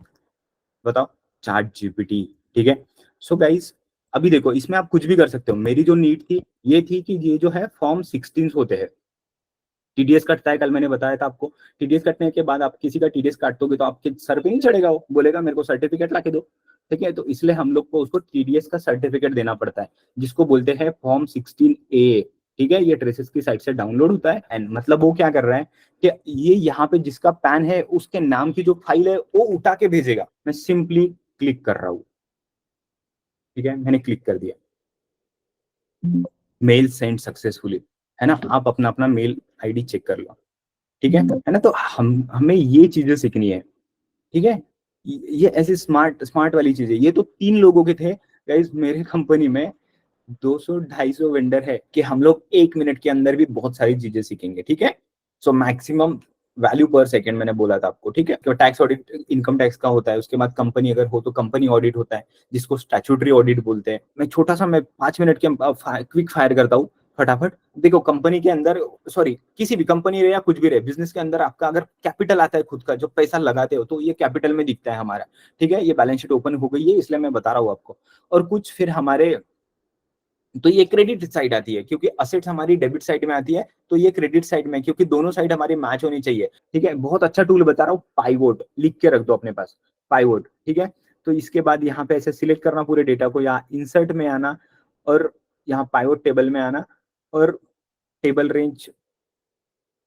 बताओ, ChatGPT। ठीक है, सो गाइस अभी देखो इसमें आप कुछ भी कर सकते हो। मेरी जो नीड थी ये थी कि ये जो है फॉर्म 16 होते हैं, TDS कटता है, कल मैंने बताया था आपको। TDS कटने के बाद आप किसी का TDS काटोगे तो आपके सर पे नहीं चढ़ेगा, वो बोलेगा मेरे को सर्टिफिकेट ला के दो। ठीक है, तो इसलिए हम लोग को उसको TDS का सर्टिफिकेट देना पड़ता है, जिसको बोलते हैं फॉर्म 16A। ठीक है, ये ट्रेसेस की साइट से डाउनलोड होता है, एंड मतलब वो क्या कर रहा है कि ये यहाँ पे जिसका पैन है उसके नाम की जो फाइल है वो उठा के भेजेगा। मैं सिंपली क्लिक कर रहा हूँ, ठीक है, मैंने क्लिक कर दिया, मेल सेंड सक्सेसफुली, है ना। आप अपना अपना मेल आईडी चेक कर लो। ठीक है ना। तो हमें ये चीजें सीखनी है। ठीक है, ये ऐसी स्मार्ट स्मार्ट वाली चीजें, ये तो 3 लोगों के थे गाइस मेरे कंपनी में। 200-250 वेंडर है कि हम लोग 1 मिनट के अंदर भी बहुत सारी चीजें सीखेंगे। ठीक है, सो मैक्सिमम वैल्यू पर सेकंड मैंने बोला था आपको। ठीक है, तो टैक्स ऑडिट इनकम टैक्स का होता है, उसके बाद कंपनी अगर हो तो कंपनी ऑडिट होता है, जिसको स्टैट्यूटरी ऑडिट बोलते हैं। मैं छोटा सा, मैं 5 मिनट के क्विक फायर करता हूँ फटाफट। देखो कंपनी के अंदर, सॉरी किसी भी कंपनी रहे या कुछ भी रहे, बिजनेस के अंदर आपका अगर कैपिटल आता है खुद का, जो पैसा लगाते हो, तो ये कैपिटल में दिखता है हमारा। ठीक है, ये बैलेंस शीट ओपन हो गई है इसलिए मैं बता रहा हूँ आपको। और कुछ फिर हमारे, तो ये क्रेडिट साइड आती है, क्योंकि असेट्स हमारी डेबिट साइड में आती है, तो ये क्रेडिट साइड में, क्योंकि दोनों साइड हमारी मैच होनी चाहिए। ठीक है, बहुत अच्छा टूल बता रहा हूँ, पाइवोट, लिख के रख दो अपने पास, पाइवोट। ठीक है, तो इसके बाद यहाँ पे ऐसे सिलेक्ट करना पूरे डेटा को, या इंसर्ट में आना, और यहाँ पाइवोट टेबल में आना, और टेबल रेंज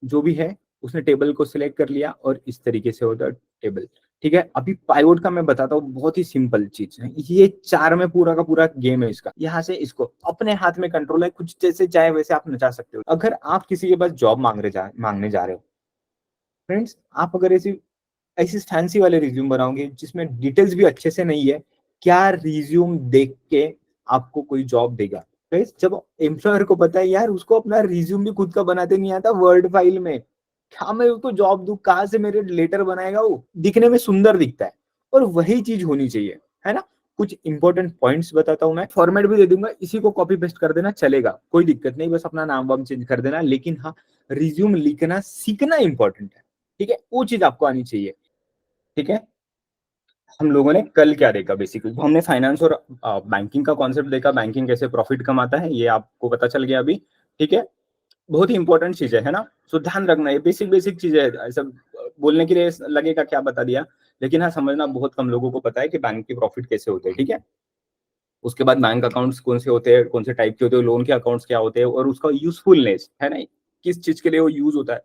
जो भी है उसने टेबल को सिलेक्ट कर लिया, और इस तरीके से होता है टेबल। ठीक है, अभी पाइवोट का मैं बताता हूँ, बहुत ही सिंपल चीज है ये, 4 में पूरा का पूरा गेम है इसका। यहाँ से इसको अपने हाथ में कंट्रोल है, कुछ जैसे चाहे वैसे आप नचा सकते हो। अगर आप किसी के पास जॉब मांगने जा रहे हो फ्रेंड्स, आप अगर ऐसी ऐसी फैंसी वाले रिज्यूम बनाओगे जिसमें डिटेल्स भी अच्छे से नहीं है, क्या रिज्यूम देख के आपको कोई जॉब देगा। Guys, जब एम्प्लॉयर को पता है यार उसको अपना रिज्यूम भी खुद का बनाते नहीं आता वर्ड फाइल में, क्या मैं उसको जॉब दूं, कहाँ से मेरे लेटर बनाएगा, वो दिखने में सुंदर दिखता है। और वही चीज होनी चाहिए, है ना। कुछ इंपॉर्टेंट पॉइंट्स बताता हूँ मैं, फॉर्मेट भी दे दूंगा, इसी को कॉपी पेस्ट कर देना चलेगा, कोई दिक्कत नहीं, बस अपना नाम वाम चेंज कर देना। लेकिन हाँ, रिज्यूम लिखना सीखना इंपॉर्टेंट है। ठीक है, वो चीज आपको आनी चाहिए। ठीक है, हम लोगों ने कल क्या देखा, बेसिकली हमने फाइनेंस और बैंकिंग का कॉन्सेप्ट देखा, बैंकिंग कैसे प्रॉफिट कमाता है ये आपको पता चल गया अभी। ठीक है, बहुत ही इंपॉर्टेंट चीज है ना। सो ध्यान रखना, ये बेसिक बेसिक चीजें है, ऐसा बोलने के लिए लगेगा क्या बता दिया, लेकिन हाँ समझना बहुत कम लोगों को पता है कि बैंक के प्रॉफिट कैसे होते हैं। ठीक है, उसके बाद बैंक अकाउंट्स कौन से होते हैं, कौन से टाइप के होते हैं, लोन के अकाउंट्स क्या होते हैं, और उसका यूजफुलनेस है ना, किस चीज के लिए वो यूज होता है,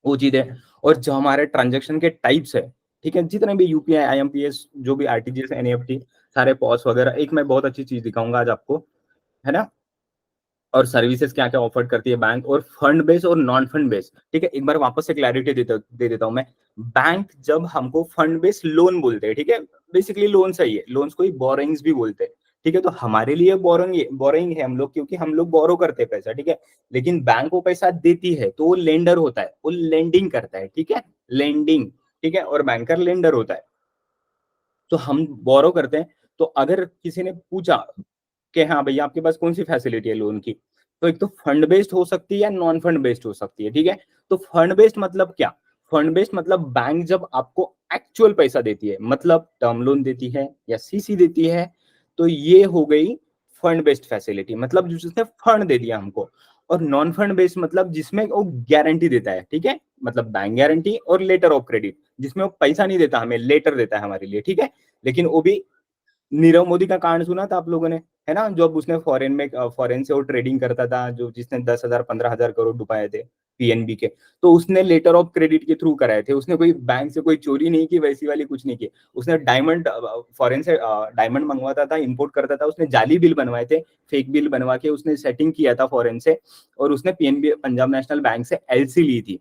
वो चीज है। और जो हमारे ट्रांजेक्शन के टाइप्स है, ठीक है, जितने भी यूपीआई, IMPS, जो भी RTGS, NEFT, सारे पॉस वगैरह, एक मैं बहुत अच्छी चीज दिखाऊंगा आज आपको, है ना। और सर्विसेज क्या क्या ऑफर करती है बैंक, और फंड बेस और नॉन फंड बेस। ठीक है, एक बार वापस से क्लैरिटी दे देता हूं मैं। बैंक जब हमको फंड बेस लोन बोलते हैं, ठीक है, बेसिकली लोन सही है, लोन्स को ही बोरोइंग्स भी बोलते हैं। ठीक है, तो हमारे लिए बोरोइंग है हम लोग, क्योंकि हम लोग बोरो करते हैं पैसा। ठीक है, लेकिन बैंक वो पैसा देती है तो वो लेंडर होता है, वो लेंडिंग करता है। ठीक है, लेंडिंग। ठीक है, और बैंकर लेंडर होता है। तो हम बोरो करते हैं। तो अगर किसी ने पूछा कि हाँ भैया आपके पास कौन सी फैसिलिटी है लोन की, तो एक तो फंड बेस्ड हो सकती है या नॉन फंड बेस्ड हो सकती है। ठीक है, तो फंड बेस्ड मतलब क्या, फंड बेस्ड मतलब बैंक जब आपको एक्चुअल पैसा देती है, मतलब टर्म लोन देती है या सीसी देती है, तो ये हो गई फंड बेस्ड फैसिलिटी, मतलब जिसने फंड दे दिया हमको। और नॉन फंड बेस्ड मतलब जिसमें वो गारंटी देता है, ठीक है, मतलब बैंक गारंटी और लेटर ऑफ क्रेडिट, जिसमें वो पैसा नहीं देता हमें, लेटर देता है हमारे लिए, ठीक है। लेकिन वो भी, नीरव मोदी का कांड सुना था आप लोगों ने, है ना, जब उसने फॉरेन से वो ट्रेडिंग करता था, जो जिसने 10,000 15,000 करोड़ डुबाए थे पीएनबी के, तो उसने लेटर ऑफ क्रेडिट के थ्रू कराए थे, उसने कोई बैंक से कोई चोरी नहीं की, वैसी वाली कुछ नहीं की। उसने डायमंड, फॉरेन से डायमंड मंगवाता था, इंपोर्ट करता था, उसने जाली बिल बनवाए थे, फेक बिल बनवा के उसने सेटिंग किया था फॉरेन से, और उसने पीएनबी पंजाब नेशनल बैंक से एलसी ली थी,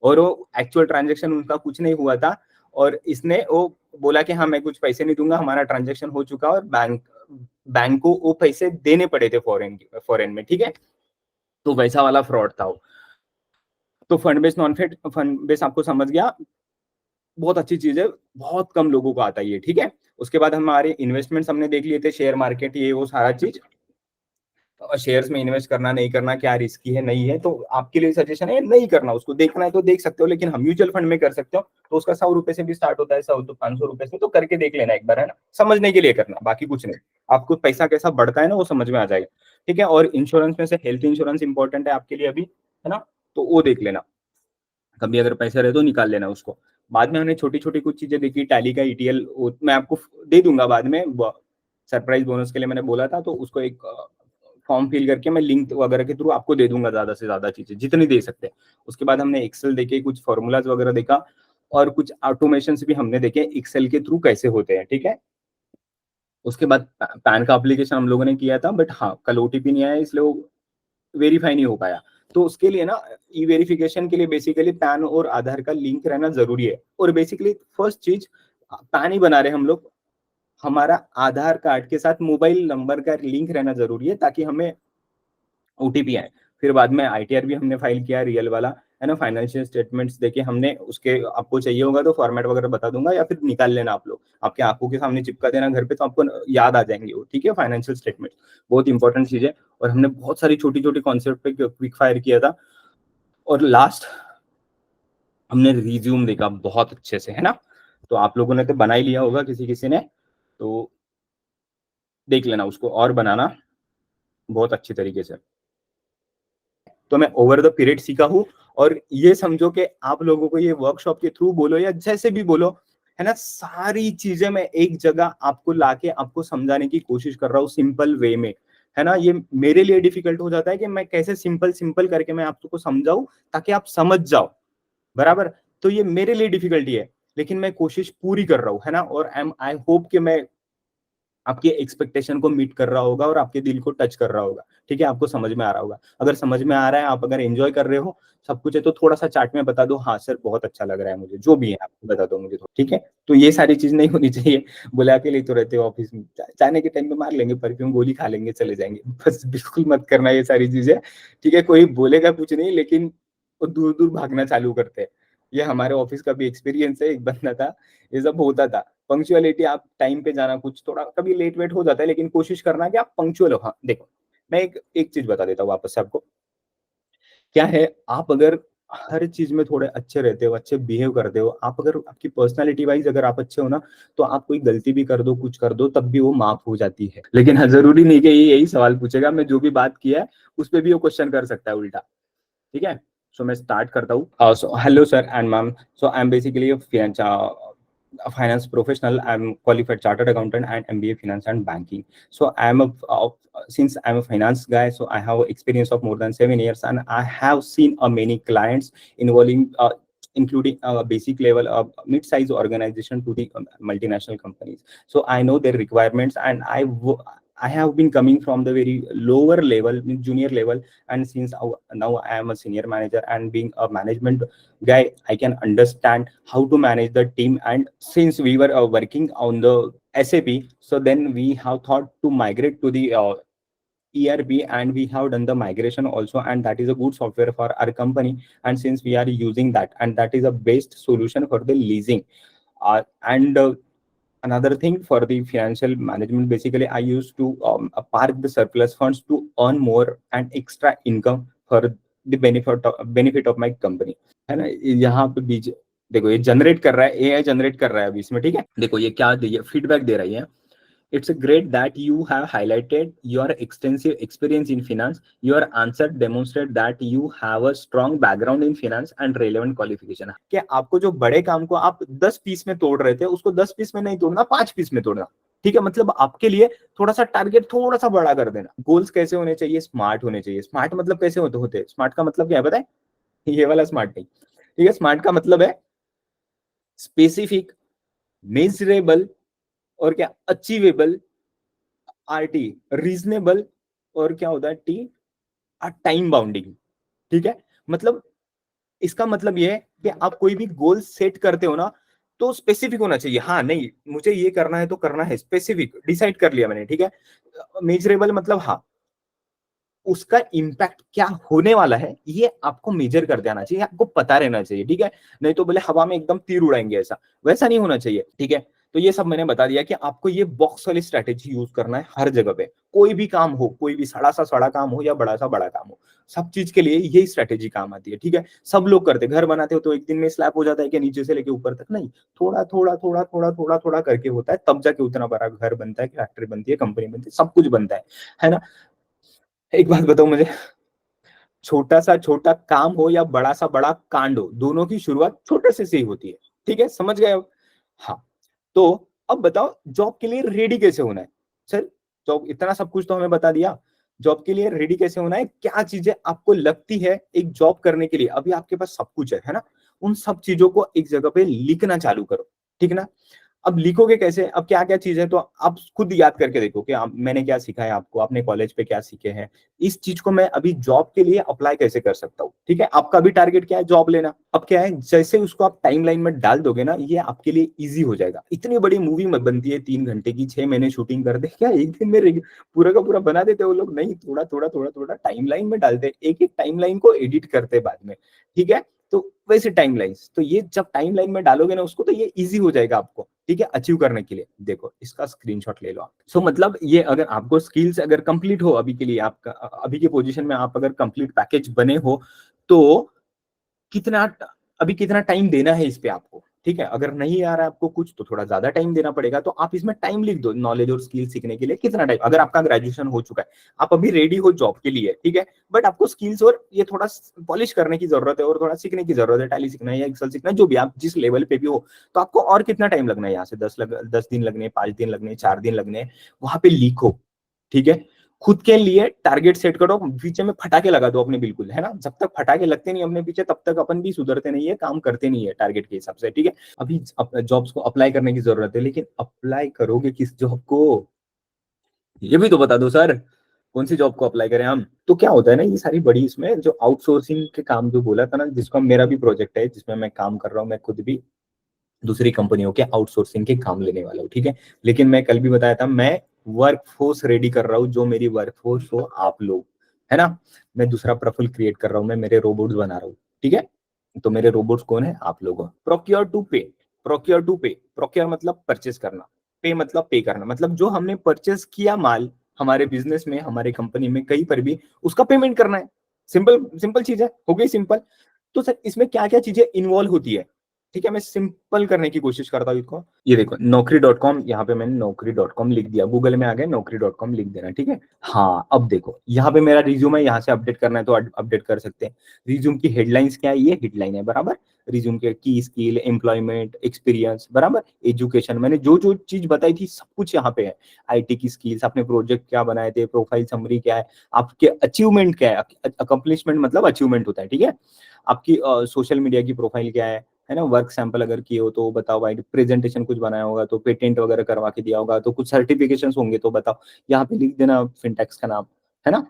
और वो एक्चुअल ट्रांजेक्शन उनका कुछ नहीं हुआ था। और इसने वो बोला कि हाँ मैं कुछ पैसे नहीं दूंगा, हमारा ट्रांजेक्शन हो चुका, और बैंक को वो पैसे देने पड़े थे फॉरेन में, ठीक है। तो वैसा वाला फ्रॉड था वो। तो fund base non fund base आपको समझ गया, बहुत अच्छी चीज है, बहुत कम लोगों को आता है ये, ठीक है। उसके बाद हमारे इन्वेस्टमेंट्स हमने देख लिए थे, शेयर मार्केट, ये वो सारा चीज, और शेयर्स में इन्वेस्ट करना नहीं करना, क्या रिस्की है नहीं है, तो आपके लिए सजेशन है नहीं करना, उसको देखना है तो देख सकते हो, लेकिन हम म्यूचुअल फंड में कर सकते हो, तो उसका 100 रुपए से भी स्टार्ट होता है, 100 तो 500 रुपए से, तो करके देख लेना एक बार, है ना, समझने के लिए करना, बाकी कुछ नहीं। आपको पैसा कैसा बढ़ता है ना, वो समझ में आ जाएगा, ठीक है। और इंश्योरेंस में से हेल्थ इंश्योरेंस इंपॉर्टेंट है आपके लिए अभी, है ना, तो वो देख लेना, कभी अगर पैसे रहे तो निकाल लेना उसको। बाद में हमने छोटी छोटी कुछ चीजें देखी, टैली का ईटीएल मैं आपको दे दूंगा बाद में, सरप्राइज बोनस के लिए मैंने बोला था, तो उसको एक फॉर्म फिल करके मैं लिंक वगैरह के थ्रू आपको दे दूंगा, ज्यादा से ज्यादा चीजें जितनी दे सकते हैं। उसके बाद हमने एक्सेल देखे, कुछ फॉर्मूलाज वगैरह देखा, और कुछ ऑटोमेशन भी हमने देखे एक्सेल के थ्रू कैसे होते हैं, ठीक है। उसके बाद पैन का एप्लीकेशन हम लोगों ने किया था, बट हाँ कल ओटीपी नहीं आया, इसलिए वो वेरीफाई नहीं हो पाया। तो उसके लिए ना, ई वेरिफिकेशन के लिए बेसिकली पैन और आधार का लिंक रहना जरूरी है। और बेसिकली फर्स्ट चीज, पैन ही बना रहे हम लोग, हमारा आधार कार्ड के साथ मोबाइल नंबर का लिंक रहना जरूरी है, ताकि हमें ओटीपी आए। फिर बाद में आईटीआर भी हमने फाइल किया, रियल वाला, है ना, फाइनेंशियल स्टेटमेंट्स देके हमने उसके, आपको चाहिए होगा तो फॉर्मेट वगैरह बता दूंगा, या फिर निकाल लेना आप लोग, आपके आंखों के सामने चिपका देना घर पे, तो आपको याद आ जाएंगे वो, ठीक है। फाइनेंशियल स्टेटमेंट बहुत इंपॉर्टेंट चीज है। और हमने बहुत सारी छोटी छोटी कॉन्सेप्ट पे क्विक फायर किया था। और लास्ट हमने रिज्यूम देखा बहुत अच्छे से, है ना, तो आप लोगों ने तो बना ही लिया होगा किसी किसी ने, तो देख लेना उसको और बनाना बहुत अच्छी तरीके से। तो मैं ओवर द पीरियड सीखा हूँ, और ये समझो कि आप लोगों को ये वर्कशॉप के थ्रू बोलो या जैसे भी बोलो, है ना, सारी चीजें मैं एक जगह आपको लाके आपको समझाने की कोशिश कर रहा हूँ सिंपल वे में, है ना। ये मेरे लिए डिफिकल्ट हो जाता है कि मैं कैसे सिंपल सिंपल करके मैं आपको समझाऊं ताकि आप समझ जाओ, बराबर। तो ये मेरे लिए डिफिकल्टी है, लेकिन मैं कोशिश पूरी कर रहा हूँ, है ना। और आई होप कि मैं आपके एक्सपेक्टेशन को मीट कर रहा होगा और आपके दिल को टच कर रहा होगा, ठीक है, आपको समझ में आ रहा होगा। अगर समझ में आ रहा है, आप अगर एंजॉय कर रहे हो सब कुछ है, तो थोड़ा सा चार्ट में बता दो, हाँ सर बहुत अच्छा लग रहा है मुझे, जो भी है आप बता दो मुझे, तो ठीक है। तो ये सारी चीज नहीं होनी चाहिए, बोले अकेले तो रहते हो ऑफिस में, जाने के टाइम पे मार लेंगे परफ्यूम, गोली खा लेंगे, चले जाएंगे, बस बिल्कुल मत करना ये सारी चीजें, ठीक है। कोई बोलेगा कुछ नहीं, लेकिन वो दूर दूर भागना चालू करते हैं। ये हमारे ऑफिस का भी एक्सपीरियंस है, एक बंदा था, ये सब होता था। पंक्चुअलिटी, आप टाइम पे जाना, कुछ थोड़ा कभी लेट वेट हो जाता है, लेकिन कोशिश करना कि आप पंक्चुअल हो। हाँ देखो, मैं एक एक चीज बता देता हूँ वापस से आपको, क्या है, आप अगर हर चीज में थोड़े अच्छे रहते हो, अच्छे बिहेव करते हो, आप अगर आपकी पर्सनालिटी वाइज अगर आप अच्छे हो ना, तो आप कोई गलती भी कर दो, कुछ कर दो, तब भी वो माफ हो जाती है। लेकिन हाँ, जरूरी नहीं कि ये यही सवाल पूछेगा, मैं जो भी बात किया है उस पर भी वो क्वेश्चन कर सकता है उल्टा, ठीक है। सो मैं स्टार्ट करता हूँ। So hello sir and ma'am, so I am basically a finance professional. I'm qualified chartered accountant and MBA finance and banking. So since I'm a finance guy, so I have experience of more than 7 years, and I have seen many clients involving, including basic level of mid-size organization to the multinational companies. So I know their requirements, and I have been coming from the very lower level, junior level, and since now I am a senior manager, and being a management guy, I can understand how to manage the team. And since we were working on the SAP, so then we have thought to migrate to the ERP, and we have done the migration also, and that is a good software for our company. And since we are using that, and that is a best solution for the leasing, and another thing for the financial management, basically I used to park the surplus funds to earn more and extra income for the benefit of my company, है ना। यहाँ पे बीच देखो ये generate कर रहा है, AI generate कर रहा है अभी इसमें, ठीक है। देखो ये क्या फीडबैक दे रही है। It's great that you have highlighted your extensive experience in finance. Your answer demonstrate that you have a strong background in finance and relevant qualification. कि आपको जो बड़े काम को आप 10 पीस में तोड़ रहे थे, उसको 10 पीस में नहीं तोड़ना, 5 पीस में तोड़ना, ठीक है। मतलब आपके लिए थोड़ा सा टारगेट थोड़ा सा बड़ा कर देना। गोल्स कैसे होने चाहिए? स्मार्ट होने चाहिए। स्मार्ट मतलब कैसे होते? स्मार्ट का मतलब क्या है पता है? ये वाला स्मार्ट नहीं, ठीक है। स्मार्ट का मतलब है स्पेसिफिक, मेजरेबल, और क्या, अचीवेबल, आरटी, रीजनेबल, और क्या होता है टी, टाइम बाउंडिंग, ठीक है। मतलब इसका मतलब ये है कि आप कोई भी गोल सेट करते हो ना, तो स्पेसिफिक होना चाहिए। हाँ नहीं, मुझे ये करना है तो करना है, स्पेसिफिक डिसाइड कर लिया मैंने, ठीक है। मेजरेबल मतलब हाँ, उसका इम्पैक्ट क्या होने वाला है ये आपको मेजर कर देना चाहिए, आपको पता रहना चाहिए, ठीक है। नहीं तो बोले हवा में एकदम तीर उड़ाएंगे, ऐसा वैसा नहीं होना चाहिए, ठीक है। तो ये सब मैंने बता दिया कि आपको ये बॉक्स वाली स्ट्रेटेजी यूज करना है हर जगह पे। कोई भी काम हो, कोई भी सड़ा सा सड़ा काम हो या बड़ा सा बड़ा काम हो, सब चीज के लिए यही स्ट्रेटेजी काम आती है, ठीक है। सब लोग करते, घर बनाते हो तो एक दिन में स्लैब हो जाता है कि नीचे से लेके ऊपर तक? नहीं, थोड़ा थोड़ा थोड़ा थोड़ा थोड़ा थोड़ा करके होता है, तब जाके उतना बड़ा घर बनता है, फैक्ट्री बनती है, कंपनी बनती है, सब कुछ बनता है ना। एक बात बताओ मुझे, छोटा सा छोटा काम हो या बड़ा सा बड़ा कांड हो, दोनों की शुरुआत छोटे से ही होती है, ठीक है, समझ गए अब? हाँ, तो अब बताओ जॉब के लिए रेडी कैसे होना है। सर, जॉब इतना सब कुछ तो हमें बता दिया, जॉब के लिए रेडी कैसे होना है, क्या चीजें आपको लगती है एक जॉब करने के लिए, अभी आपके पास सब कुछ है ना। उन सब चीजों को एक जगह पे लिखना चालू करो, ठीक ना। अब लिखोगे कैसे? अब क्या क्या चीज है तो आप खुद याद करके देखो कि मैंने क्या सीखा है, आपको आपने कॉलेज पे क्या सीखे हैं, इस चीज को मैं अभी जॉब के लिए अप्लाई कैसे कर सकता हूँ, ठीक है। आपका भी टारगेट क्या है? जॉब लेना। अब क्या है, जैसे उसको आप टाइमलाइन में डाल दोगे ना, ये आपके लिए इजी हो जाएगा। इतनी बड़ी मूवी मत बनती है 3 घंटे की, 6 महीने शूटिंग कर दे क्या एक दिन में पूरा का पूरा बना देते वो लोग? नहीं, थोड़ा थोड़ा थोड़ा थोड़ा टाइमलाइन में डालते, एक एक टाइमलाइन को एडिट करते बाद में, ठीक है। तो वैसे टाइमलाइंस, तो ये जब टाइमलाइन में डालोगे ना उसको, तो ये इजी हो जाएगा आपको, ठीक है, अचीव करने के लिए। देखो इसका स्क्रीनशॉट ले लो आप। सो मतलब ये अगर आपको स्किल्स अगर कंप्लीट हो अभी के लिए, आपका अभी के पोजीशन में आप अगर कंप्लीट पैकेज बने हो, तो कितना अभी कितना टाइम देना है इस पे आपको, ठीक है। अगर नहीं आ रहा है आपको कुछ, तो थोड़ा ज्यादा टाइम देना पड़ेगा। तो आप इसमें टाइम लिख दो, नॉलेज और स्किल सीखने के लिए कितना टाइम। अगर आपका ग्रेजुएशन हो चुका है, आप अभी रेडी हो जॉब के लिए, ठीक है, बट आपको स्किल्स और ये थोड़ा पॉलिश करने की जरूरत है, और थोड़ा सीखने की जरूरत है, टैली सीखना है या एक्सेल सीखना है, जो भी आप जिस लेवल पे भी हो, तो आपको और कितना टाइम लगना है यहाँ से? 10 दिन लगने, 5 दिन लगने, 4 दिन लगने, वहां पे लिखो, ठीक है। खुद के लिए टारगेट सेट करो, पीछे में फटाके लगा दो अपने, बिल्कुल, है ना। जब तक फटाके लगते नहीं अपने पीछे, तब तक अपन भी सुधरते नहीं है, काम करते नहीं है टारगेट के हिसाब से, ठीक है। अभी जॉब्स को अप्लाई करने की जरूरत है, लेकिन अप्लाई करोगे किस जॉब को, ये भी तो बता दो सर। कौन सी जॉब को अप्लाई करें हम? तो क्या होता है ना, ये सारी बड़ी इसमें जो आउटसोर्सिंग के काम जो बोला था ना, जिसका मेरा भी प्रोजेक्ट है, जिसमें मैं काम कर रहा हूँ, मैं खुद भी दूसरी कंपनियों के आउटसोर्सिंग के काम लेने वाला हूँ, ठीक है। लेकिन मैं कल भी बताया था, मैं वर्कफोर्स रेडी कर रहा हूँ, जो मेरी वर्कफोर्स हो आप लोग, है ना। मैं दूसरा प्रोफाइल क्रिएट कर रहा हूँ, मैं मेरे रोबोट्स बना रहा हूँ, ठीक है। तो मेरे रोबोट्स कौन है? आप लोग हो। प्रोक्योर टू पे, प्रोक्योर टू पे, प्रोक्योर मतलब परचेस करना, पे मतलब पे करना, मतलब जो हमने परचेस किया माल हमारे बिजनेस में, हमारे कंपनी में, कहीं पर भी, उसका पेमेंट करना है। सिंपल सिंपल चीज है, हो गई सिंपल। तो सर इसमें क्या क्या चीजें इन्वॉल्व होती है, ठीक है, मैं सिंपल करने की कोशिश करता हूँ इसको। ये देखो Naukri.com, यहाँ पे मैंने Naukri.com लिख दिया, गूगल में आ गए Naukri.com लिख देना, ठीक है। हाँ, अब देखो यहाँ पे मेरा रिज्यूम है, यहाँ से अपडेट करना है तो अपडेट कर सकते हैं। रिज्यूम की हेडलाइंस क्या है? ये हेडलाइन है, बराबर। रिज्यूम के की स्किल, एम्प्लॉयमेंट, एक्सपीरियंस, बराबर, एजुकेशन, मैंने जो जो चीज बताई थी सब कुछ यहाँ पे है। आईटी की स्किल्स, आपने प्रोजेक्ट क्या बनाए थे, प्रोफाइल समरी क्या है, आपके अचीवमेंट क्या है, अकम्पलिशमेंट मतलब अचीवमेंट होता है, ठीक है। आपकी सोशल मीडिया की प्रोफाइल क्या है ना। वर्क सैंपल अगर किए हो तो बताओ भाई, प्रेजेंटेशन कुछ बनाया होगा तो, पेटेंट वगैरह करवा के दिया होगा तो, कुछ सर्टिफिकेशंस होंगे तो बताओ। यहाँ पे लिख देना फिनटेक्स का नाम, है ना,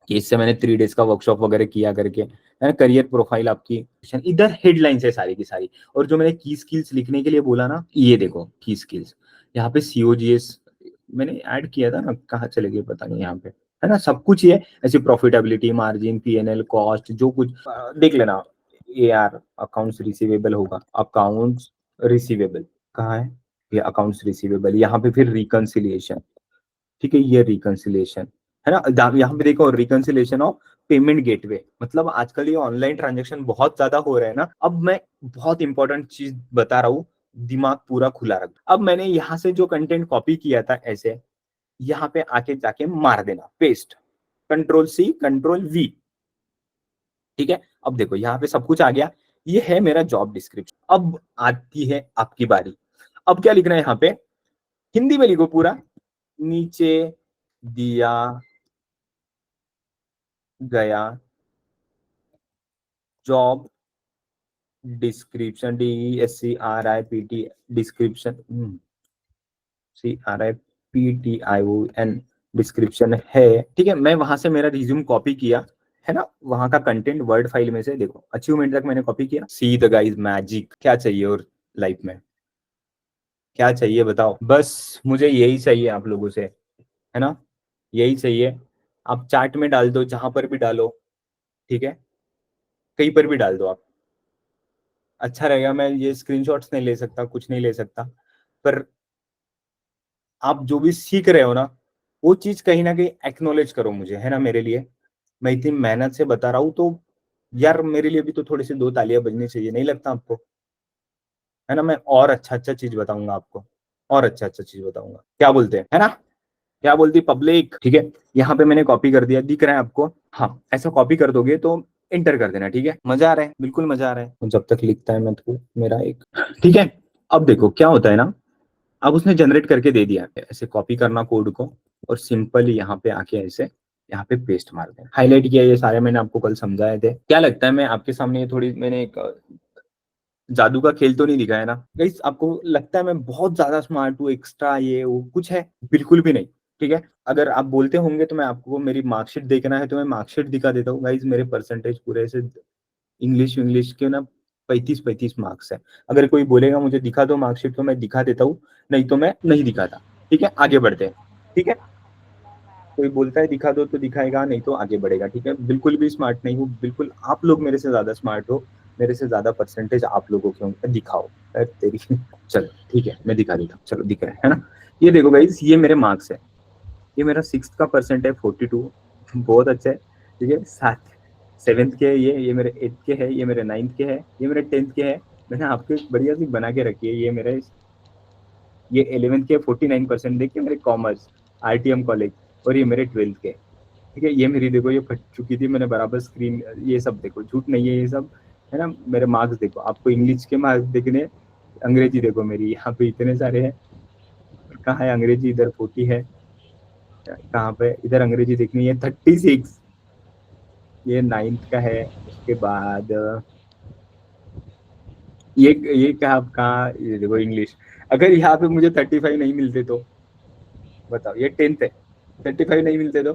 कि इससे मैंने 3 डेज का वर्कशॉप वगैरह किया करके, है ना। करियर प्रोफाइल आपकी, इधर हेडलाइंस है सारी की सारी। और जो मैंने की स्किल्स लिखने के लिए बोला ना, ये देखो की स्किल्स, यहाँ पे सीओजीएस मैंने ऐड किया था ना, कहाँ चले गए पता नहीं, यहाँ पे है ना, सब कुछ ये ऐसे प्रॉफिटेबिलिटी, मार्जिन, पीएनएल, कॉस्ट, जो कुछ देख लेना। एआर, अकाउंट्स रिसीवेबल होगा, अकाउंट्स रिसीवेबल कहाँ है? ये अकाउंट्स रिसीवेबल, यहाँ पे फिर रिकंसिलिएशन, ठीक है, ये रिकंसिलिएशन, है ना। यहाँ पे देखो रिकंसिलेशन ऑफ पेमेंट गेटवे, मतलब आजकल ये ऑनलाइन ट्रांजेक्शन बहुत ज्यादा हो रहा है ना। अब मैं बहुत इंपॉर्टेंट चीज बता रहा हूँ, दिमाग पूरा खुला रख। अब मैंने यहाँ से जो कंटेंट कॉपी किया था ऐसे, यहाँ पे आके जाके मार देना paste, control C control V, ठीक है। अब देखो यहाँ पे सब कुछ आ गया, ये है मेरा जॉब डिस्क्रिप्शन। अब आती है आपकी बारी। अब क्या लिखना है यहाँ पे, हिंदी में लिखो पूरा, नीचे दिया गया job description, DESCRIPT description, CRIPTION description है, ठीक है। मैं वहां से मेरा रिज्यूम कॉपी किया है ना, वहां का कंटेंट वर्ड फाइल में से देखो अचीवमेंट तक मैंने कॉपी किया। सी द गाइस मैजिक, क्या चाहिए और लाइफ में क्या चाहिए बताओ, बस मुझे यही चाहिए आप लोगों से, है ना, यही चाहिए। आप चार्ट में डाल दो, जहां पर भी डालो, ठीक है, कहीं पर भी डाल दो आप, अच्छा रहेगा। मैं ये स्क्रीनशॉट्स नहीं ले सकता, कुछ नहीं ले सकता, पर आप जो भी सीख रहे हो ना, वो चीज कहीं ना कहीं एक्नोलेज करो मुझे, है ना, मेरे लिए। मैं इतनी मेहनत से बता रहा हूँ तो यार मेरे लिए भी तो थोड़ी सी दो तालियां बजनी चाहिए, नहीं लगता आपको, है ना। मैं और अच्छा अच्छा चीज बताऊंगा आपको, और अच्छा अच्छा चीज बताऊंगा, क्या बोलते हैं, है ना, क्या बोलती पब्लिक, ठीक है। यहाँ पे मैंने कॉपी कर दिया, दिख रहा है आपको, हाँ ऐसा कॉपी कर दोगे तो इंटर कर देना, ठीक है। मजा आ रहा है, बिल्कुल मजा आ रहा है जब तक लिखता है मैं तो मेरा एक, ठीक है। अब देखो क्या होता है ना, अब उसने जनरेट करके दे दिया है, ऐसे कॉपी करना कोड को, और सिंपल यहाँ पे आके ऐसे यहाँ पे पेस्ट मार दें। हाईलाइट किया, ये सारे मैंने आपको कल समझाए थे। क्या लगता है मैं आपके सामने ये थोड़ी मैंने एक जादू का खेल तो नहीं दिखाया ना गाइस, आपको लगता है मैं बहुत ज्यादा स्मार्ट हूँ, एक्स्ट्रा ये वो कुछ है, बिल्कुल भी नहीं, ठीक है। अगर आप बोलते होंगे तो मैं आपको मेरी मार्कशीट देखना है तो मैं मार्कशीट दिखा देता हूँ गाइस, मेरे परसेंटेज पूरे से इंग्लिश इंग्लिश के ना 35-35 मार्क्स है। अगर कोई बोलेगा मुझे दिखा दो मार्कशीट तो मैं दिखा देता हूँ, नहीं तो मैं नहीं दिखाता, ठीक है। आगे बढ़ते हैं, ठीक है। कोई बोलता है दिखा दो तो दिखाएगा, नहीं तो आगे बढ़ेगा, ठीक है। बिल्कुल भी स्मार्ट नहीं हूँ, बिल्कुल आप लोग मेरे से ज्यादा स्मार्ट हो, मेरे से ज्यादा परसेंटेज आप लोगों के होंगे, दिखाओ अरे तेरी चलो ठीक है मैं दिखा देता हूँ, चलो दिख रहा है ना। ये देखो गाइस, ये मेरे मार्क्स है, ये मेरा 6th का परसेंट है 42, बहुत अच्छा है, ठीक है। साथ 7th के है, ये मेरे 8th के है, ये मेरे 9th के है, ये मेरे 10th के है। मैंने आपको एक बढ़िया सी बना के रखी है, ये मेरे ये 11th के 49% देखिए मेरे कॉमर्स RTM कॉलेज, और ये मेरे 12th के, ठीक है। ये मेरी देखो ये फट चुकी थी, मैंने बराबर स्क्रीन, ये सब देखो झूठ नहीं है ये सब, है ना। मेरे मार्क्स देखो, आपको इंग्लिश के मार्क्स देखने, अंग्रेजी देखो मेरी यहाँ पे इतने सारे हैं, कहाँ है अंग्रेजी, इधर 40 है, कहाँ पे इधर अंग्रेजी देखनी है 36, ये 9th का है। उसके बाद ये क्या आपका, ये देखो इंग्लिश, अगर यहाँ पे मुझे 35 नहीं मिलते तो बताओ, ये 10th है, 35 नहीं मिलते तो